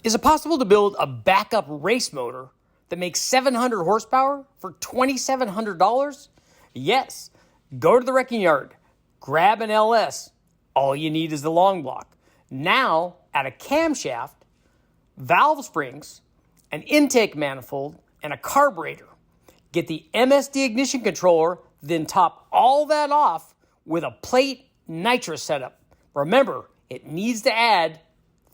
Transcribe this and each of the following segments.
Is it possible to build a backup race motor that makes 700 horsepower for $2,700? Yes. Go to the wrecking yard, grab an LS. All you need is the long block. Now, add a camshaft, valve springs, an intake manifold, and a carburetor. Get the MSD ignition controller, then top all that off with a plate nitrous setup. Remember, it needs to add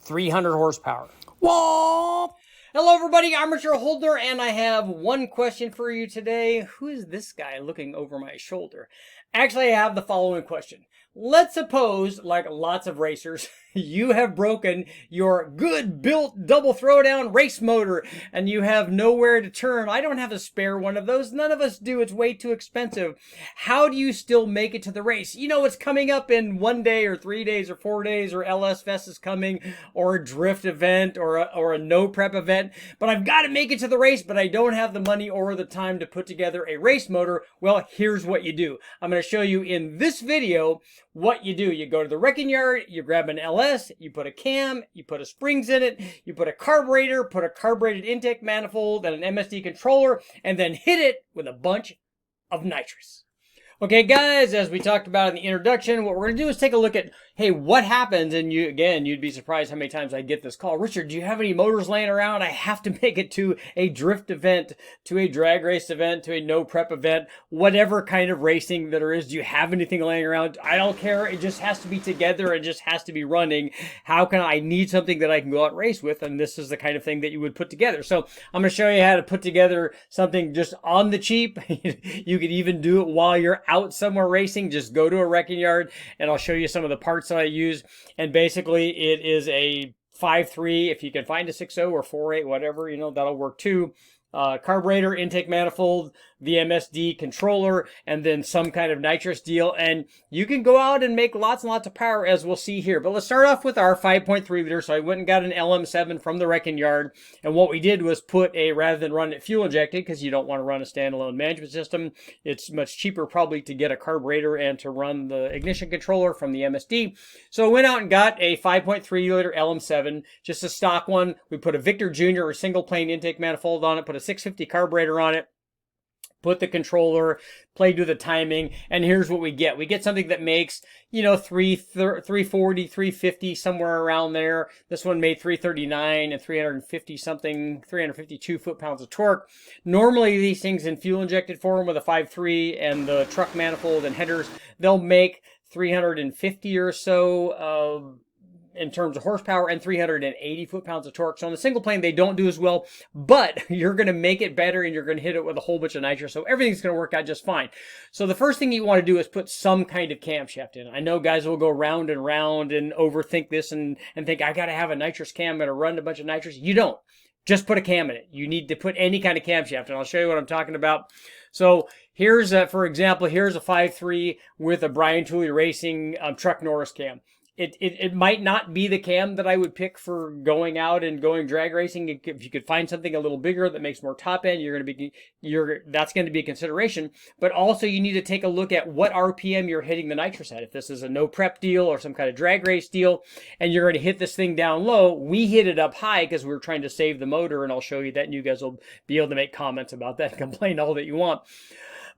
300 horsepower. Whoa! Hello everybody, I'm Richard Holdner, and I have one question for you today. Who is this guy looking over my shoulder? Actually, I have the following question. Let's suppose, like lots of racers, you have broken your good built double throwdown race motor and you have nowhere to turn. I don't have a spare one of those. None of us do. It's way too expensive. How do you still make it to the race? You know, it's coming up in 1 day or 3 days or 4 days, or LS Fest is coming, or a drift event, or a no prep event, but I've got to make it to the race, but I don't have the money or the time to put together a race motor. Well, here's what you do. I'm going to show you in this video what you do. You go to the wrecking yard, you grab an LS, you put a cam, you put a springs in it, you put a carburetor, put a carbureted intake manifold and an MSD controller, and then hit it with a bunch of nitrous. Okay, guys, as we talked about in the introduction, what we're going to do is take a look at, hey, what happens? And you'd be surprised how many times I get this call. Richard, do you have any motors laying around? I have to make it to a drift event, to a drag race event, to a no prep event, whatever kind of racing that there is. Do you have anything laying around? I don't care. It just has to be together. It just has to be running. How can I need something that I can go out and race with? And this is the kind of thing that you would put together. So I'm going to show you how to put together something just on the cheap. You could even do it while you're out somewhere racing. Just go to a wrecking yard and I'll show you some of the parts that I use. And basically it is a 5.3. If you can find a 6.0 or 4.8, whatever, that'll work too. Carburetor, intake manifold, the MSD controller, and then some kind of nitrous deal. And you can go out and make lots and lots of power, as we'll see here. But let's start off with our 5.3 liter. So I went and got an LM7 from the wrecking yard. And what we did was put rather than run it fuel injected, because you don't want to run a standalone management system, it's much cheaper probably to get a carburetor and to run the ignition controller from the MSD. So I went out and got a 5.3 liter LM7, just a stock one. We put a Victor Jr. or single plane intake manifold on it, put a 650 carburetor on it, put the controller, played with the timing, and here's what we get. We get something that makes, 340, 350, somewhere around there. This one made 339 and 352 foot-pounds of torque. Normally, these things in fuel-injected form with a 5.3 and the truck manifold and headers, they'll make 350 or so in terms of horsepower and 380 foot-pounds of torque. So on the single plane, they don't do as well, but you're going to make it better and you're going to hit it with a whole bunch of nitrous. So everything's going to work out just fine. So the first thing you want to do is put some kind of camshaft in. I know guys will go round and round and overthink this and think, I got to have a nitrous cam, I'm going to run a bunch of nitrous. You don't. Just put a cam in it. You need to put any kind of camshaft, and I'll show you what I'm talking about. So here's, for example, here's a 5.3 with a Brian Tooley Racing Truck Norris cam. It might not be the cam that I would pick for going out and going drag racing. If you could find something a little bigger that makes more top end, that's going to be a consideration. But also you need to take a look at what RPM you're hitting the nitrous at. If this is a no prep deal or some kind of drag race deal, and you're going to hit this thing down low, we hit it up high because we're trying to save the motor, and I'll show you that, and you guys will be able to make comments about that and complain all that you want.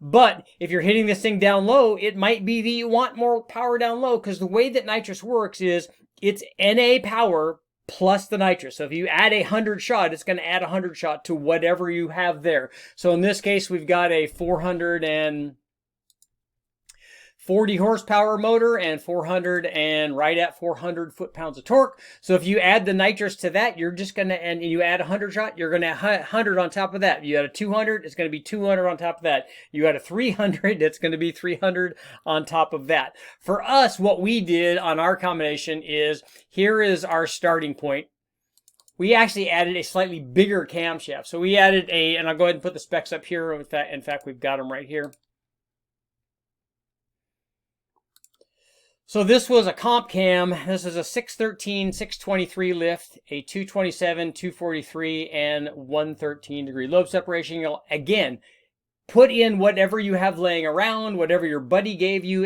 But if you're hitting this thing down low, it might be that you want more power down low, because the way that nitrous works is it's NA power plus the nitrous. So if you add 100 shot, it's going to add 100 shot to whatever you have there. So in this case, we've got a 440 horsepower motor and right at 400 foot-pounds of torque. So if you add the nitrous to that, you're just going to, and you add 100 shot, you're going to add 100 on top of that. You add a 200, it's going to be 200 on top of that. You add a 300, it's going to be 300 on top of that. For us, what we did on our combination is, here is our starting point. We actually added a slightly bigger camshaft. So we added and I'll go ahead and put the specs up here. In fact, we've got them right here. So this was a comp cam. This is a 613, 623 lift, a 227, 243, and 113 degree lobe separation. Again, put in whatever you have laying around, whatever your buddy gave you,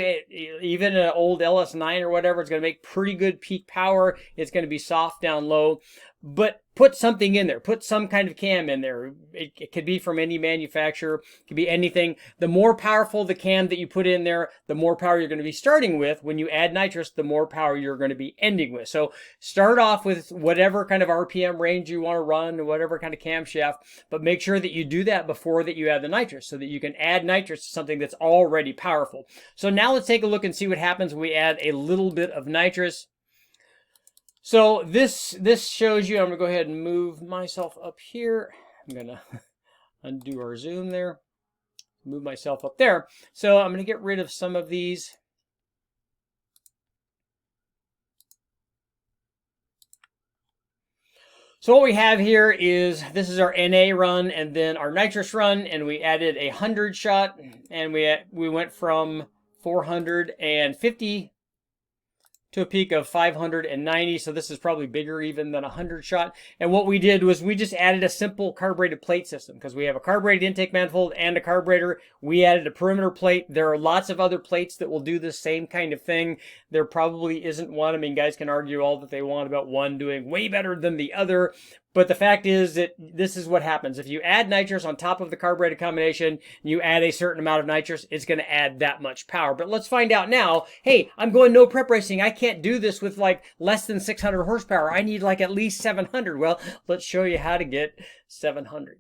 even an old LS9 or whatever. It's going to make pretty good peak power. It's going to be soft down low. But put something in there. Put some kind of cam in there. It could be from any manufacturer. It could be anything. The more powerful the cam that you put in there, the more power you're going to be starting with. When you add nitrous, the more power you're going to be ending with. So start off with whatever kind of RPM range you want to run, whatever kind of camshaft, but make sure that you do that before that you add the nitrous so that you can add nitrous to something that's already powerful. So now let's take a look and see what happens when we add a little bit of nitrous. So this shows you, I'm going to go ahead and move myself up here. I'm going to undo our zoom there, move myself up there. So I'm going to get rid of some of these. So what we have here is, this is our NA run and then our nitrous run, and we added a 100 shot, and we went from 450 to a peak of 590, so this is probably bigger even than a 100 shot. And what we did was we just added a simple carbureted plate system, because we have a carbureted intake manifold and a carburetor. We added a perimeter plate. There are lots of other plates that will do the same kind of thing. There probably isn't one. I mean, guys can argue all that they want about one doing way better than the other, but the fact is that this is what happens. If you add nitrous on top of the carbureted combination, you add a certain amount of nitrous, it's going to add that much power. But let's find out now. Hey, I'm going no prep racing. I can't do this with like less than 600 horsepower. I need like at least 700. Well, let's show you how to get 700.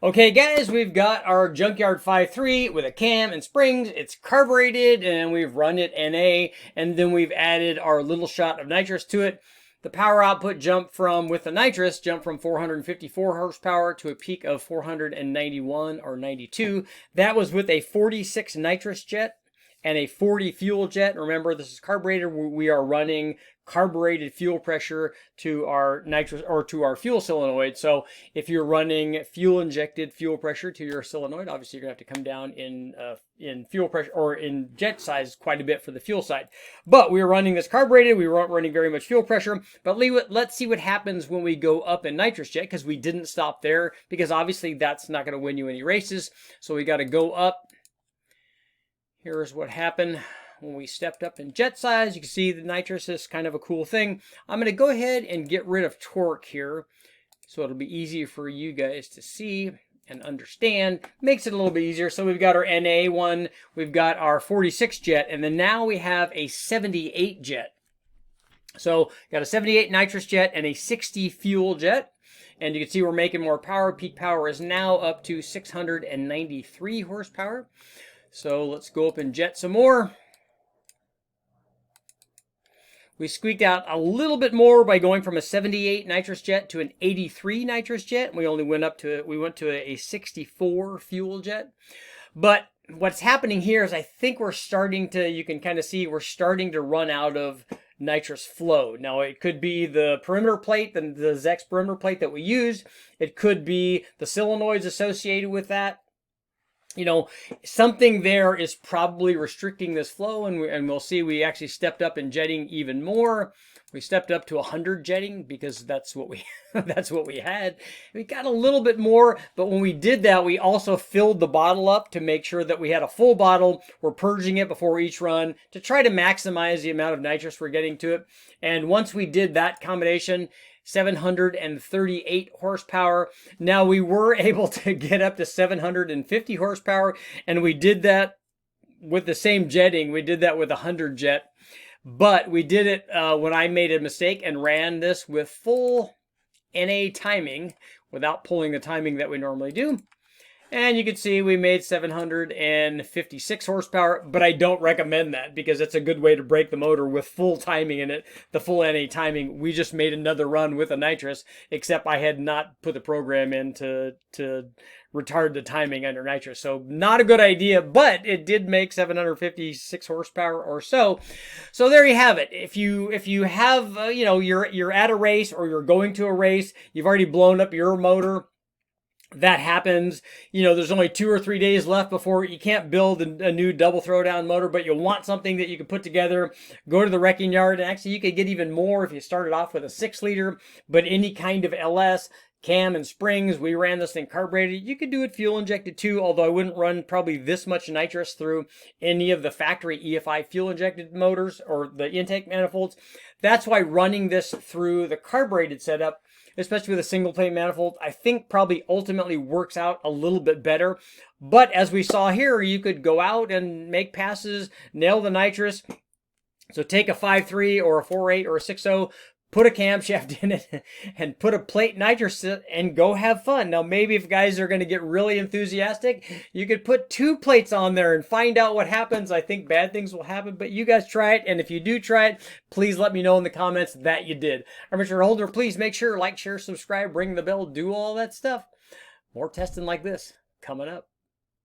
Okay, guys, we've got our Junkyard 5.3 with a cam and springs. It's carbureted, and we've run it NA, and then we've added our little shot of nitrous to it. The power output jumped from, with the nitrous, jumped from 454 horsepower to a peak of 491 or 92. That was with a 46 nitrous jet and a 40 fuel jet. Remember, this is carbureted. We are running carbureted fuel pressure to our nitrous, or to our fuel solenoid. So if you're running fuel injected fuel pressure to your solenoid, obviously you're gonna have to come down in fuel pressure, or in jet size, quite a bit for the fuel side. But we were running this carbureted. We weren't running very much fuel pressure. But let's see what happens when we go up in nitrous jet, because we didn't stop there, because obviously that's not going to win you any races. So we got to go up. Here's what happened when we stepped up in jet size. You can see the nitrous is kind of a cool thing. I'm going to go ahead and get rid of torque here, so it'll be easier for you guys to see and understand. Makes it a little bit easier. So we've got our NA one, we've got our 46 jet, and then now we have a 78 jet. So got a 78 nitrous jet and a 60 fuel jet. And you can see we're making more power. Peak power is now up to 693 horsepower. So let's go up and jet some more. We squeaked out a little bit more by going from a 78 nitrous jet to an 83 nitrous jet. We only went to a 64 fuel jet. But what's happening here is I think we're starting to, you can kind of see we're starting to run out of nitrous flow. Now it could be the perimeter plate, the Zex perimeter plate that we used. It could be the solenoids associated with that. You know, something there is probably restricting this flow, and we'll see we actually stepped up in jetting even more. We stepped up to 100 jetting because that's what we that's what we had. We got a little bit more, but when we did that, we also filled the bottle up to make sure that we had a full bottle. We're purging it before each run to try to maximize the amount of nitrous we're getting to it. And once we did that combination, 738 horsepower. Now we were able to get up to 750 horsepower, and we did that with the same jetting. We did that with 100 jet, but we did it when I made a mistake and ran this with full NA timing without pulling the timing that we normally do. And you can see we made 756 horsepower, but I don't recommend that because it's a good way to break the motor with full timing in it, the full NA timing. We just made another run with a nitrous, except I had not put the program in to retard the timing under nitrous. So not a good idea, but it did make 756 horsepower or so. So there you have it. If you have, you know, you're at a race or you're going to a race, you've already blown up your motor. That happens. You know, there's only 2 or 3 days left before you can't build a new double throwdown motor, but you want something that you can put together. Go to the wrecking yard, and actually you could get even more if you started off with a 6-liter, but any kind of LS, cam and springs. We ran this thing carbureted. You could do it fuel injected too, although I wouldn't run probably this much nitrous through any of the factory EFI fuel injected motors or the intake manifolds. That's why running this through the carbureted setup especially with a single plate manifold, I think probably ultimately works out a little bit better. But as we saw here, you could go out and make passes, nail the nitrous. So take a 5.3 or a 4.8 or a 6.0, put a camshaft in it, and put a plate nitrous and go have fun. Now, maybe if guys are going to get really enthusiastic, you could put 2 plates on there and find out what happens. I think bad things will happen, but you guys try it. And if you do try it, please let me know in the comments that you did. Armature holder, please make sure like, share, subscribe, ring the bell, do all that stuff. More testing like this coming up.